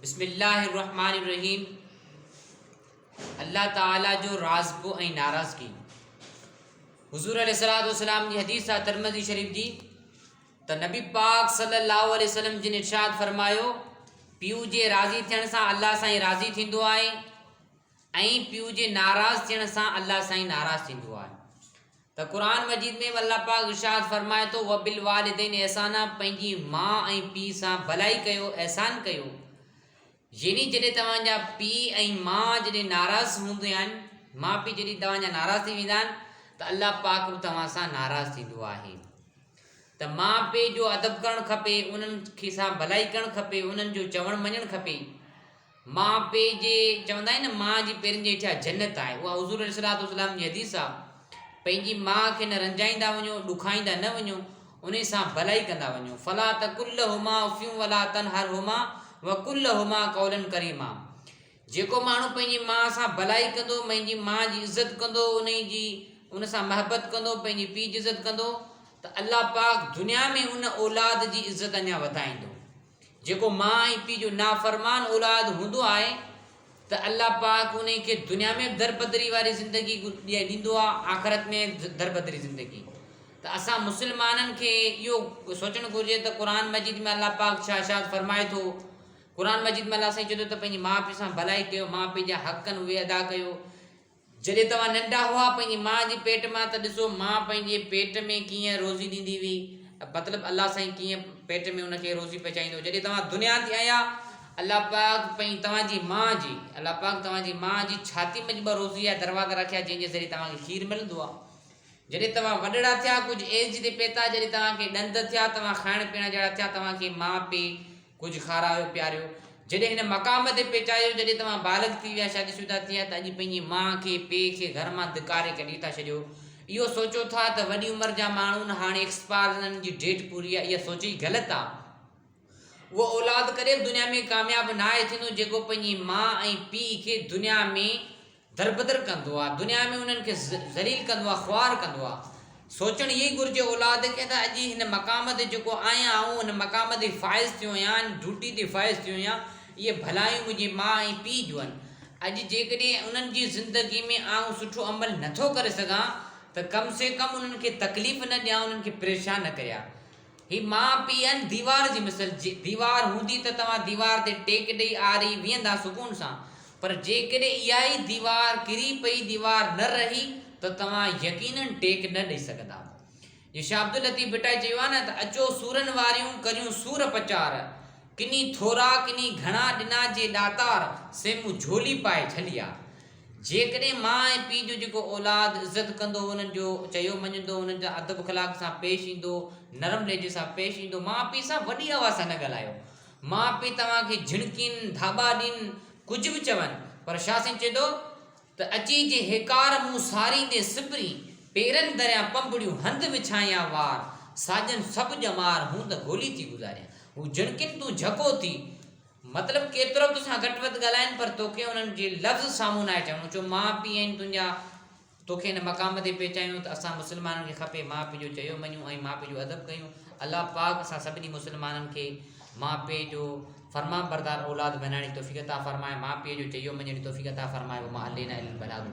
बिस्मिल्लाहिर्रहमानिर्रहीम। अल्लाह ताला जो राज़ ऐं नाराज़गी हुज़ूर अलैहिस्सलाम जी हदीस आहे तिरमिज़ी शरीफ़ जी त नबी पाक सल्लल्लाहु अलैहि वसल्लम जिन इरशाद फरमायो पीउ जे राज़ी थियण सां अल्लाह साईं राज़ी थींदो आहे ऐं पीउ जे नाराज़ थियण सां अल्लाह साईं नाराज़ थींदो आहे। त क़ुरान मजीद में अल्लाह पाक इरशाद फरमाए थो वबिल वालिदैन एहसाना, पंहिंजी माउ ऐं पीउ सां भलाई कयो, एहसान कयो। यानी जॾहिं तव्हांजा पीउ ऐं माउ जॾहिं नाराज़ हूंदा आहिनि, माउ पीउ जॾहिं तव्हांजा नाराज़ थी वेंदा आहिनि त अल्लाह पाक बि तव्हां सां नाराज़ थींदो आहे। त माउ पीउ जो अदब करणु खपे, उन्हनि खे सां भलाई करणु खपे, उन्हनि जो चवणु मञणु खपे। माउ पीउ जे चवंदा आहिनि न माउ जी पेरनि जे हेठियां जन्नत आहे, उहा हुज़ूर अलैहिस्सलाम जी हदीस आहे। पंहिंजी माउ खे न रंजाईंदा वञो, ॾुखाईंदा न वञो, उन सां भलाई कंदा वञो। फला तकुल्लहुमा उफ़्फिन वला तनहरहुमा वकुल्लहुमा क़ौलन करीमा। जेको माण्हू पंहिंजी माउ सां भलाई कंदो, पंहिंजी माउ जी इज़त कंदो, उन सां महबत कंदो, पंहिंजी पीउ जी इज़त कंदो त अल्लाह पाक दुनिया में उन औलाद जी इज़त अञा वधाईंदो। जेको माउ ऐं पीउ जो नाफ़रमान औलाद हूंदो आहे त अल्लाह पाक उन खे दुनिया में दरबदरी वारी ज़िंदगी ॾींदो आहे, आख़िरत में दरबदरी ज़िंदगी। त असां मुस्लमाननि खे इहो सोचणु घुरिजे त क़ुरान मजीद में अल्लाह पाक छा इरशाद फरमाए थो। क़ुरान मजीद में अल्लाह साईं चए थो त पंहिंजी माउ पीउ सां भलाई कयो, माउ पीउ जा हक़ आहिनि उहे अदा कयो। जॾहिं तव्हां नंढा हुआ पंहिंजी माउ जी पेट मां त ॾिसो माउ पंहिंजे पेट में कीअं रोज़ी ॾींदी हुई, मतिलबु अल्लाह साईं कीअं पेट में उनखे रोज़ी पहुचाईंदो। जॾहिं तव्हां दुनिया ते आया अल्लाह पाक तव्हांजी माउ जी छाती में ॿ रोज़ी जा दरवाज़ा रखिया जंहिंजे ज़रिए तव्हांखे खीर मिलंदो आहे। जॾहिं तव्हां वॾड़ा थिया, कुझु एज ते पहुता, जॾहिं तव्हांखे ॾंद थिया, तव्हां खाइण पीअण जहिड़ा थिया, तव्हांखे माउ पीउ कुझु खारायो पीआरियो। जॾहिं हिन मक़ाम ते पहुचायो, जॾहिं तव्हां बालिग़ थी विया, शादीशुदा थी विया त अॼु पंहिंजी माउ खे पीउ खे घर मां धिकारे कढी था छॾियो। इहो सोचो था त वॾी उमिरि जा माण्हू हाणे एक्सपायर जी डेट पूरी आहे, इहा सोच ई ग़लति आहे। उहो औलाद कॾहिं बि दुनिया में कामयाबु न आहे थींदो जेको पंहिंजी माउ ऐं पीउ खे दुनिया में दरबदर कंदो आहे, दुनिया में उन्हनि खे ज़लील कंदो आहे, ख़्वार कंदो आहे। सोचणु इहे ई घुरिजे औलाद खे त अॼु हिन मक़ाम ते जेको आहियां ऐं हिन मक़ाम ते फ़ाइज़ थियो आहियां, ड्यूटी ते फ़ाइज़ थियो आहियां, इहे भलायूं मुंहिंजी माउ ऐं पीउ जूं आहिनि। अॼु जेकॾहिं उन्हनि जी ज़िंदगी में आउं सुठो अमल नथो करे सघां त कम से कम उन्हनि खे तकलीफ़ न ॾियां, उन्हनि खे परेशान न करियां। हीअ माउ पीउ आहिनि दीवार जी मिसल। दीवार हूंदी त तव्हां दीवार ते टेक ॾेई आरी वेहंदा सुकून सां, पर जेकॾहिं इहा ई दीवार किरी पई, दीवार न रही त तव्हां यकीनन टेक न ॾेई सघंदा। ये शाह अब्दुल लतीफ़ भिटाई चयो आहे न त अचो सूरनि वारियूं करियूं सूर पचार, किनी थोरा किनी घणा ॾिना जे ॾातार, से मूं झोली पाए झलिया। जेकॾहिं माउ ऐं पीउ जो जेको औलाद इज़त कंदो, उन्हनि जो चयो मञंदो, उन्हनि जा अदब अख़लाक़ सां पेश ईंदो, नरम लहजे सां पेश ईंदो, माउ पीउ सां वॾी आवाज़ सां न ॻाल्हायो। माउ पीउ तव्हांखे झिणकिन धाॿा ॾियनि, कुझु बि चवनि, पर छा साईं चए थो त अची जे हेकार मूं सारींदे सिपरी, पेरनि दरिया पंबड़ियूं हंधि विछाया वार, साजन सभु ॼमार हूं त गोली थी गुज़ारिया। हू झिणकिन तूं झको थी, मतिलबु केतिरो बि तोसां घटि वधि ॻाल्हाइनि पर तोखे उन्हनि जे लफ़्ज़ साम्हूं न आहे चवणो। छो माउ पीउ आहिनि तुंहिंजा, तोखे हिन मक़ाम ते पहुचायूं त असां मुस्लमाननि खे खपे माउ पीउ जो चयो मञूं ऐं माउ पीउ जो अदब कयूं। अल्लाह पाक असां सभिनी मुस्लमाननि खे माउ पीउ जो फ़रमान बरदार औलाद बनाइण जी तौफ़ीक़ अता फ़रमाए, माउ पीउ जो चयो मञण जी तौफ़ीक़ अता फ़रमाए। मां अलेना इल्लल बलाग।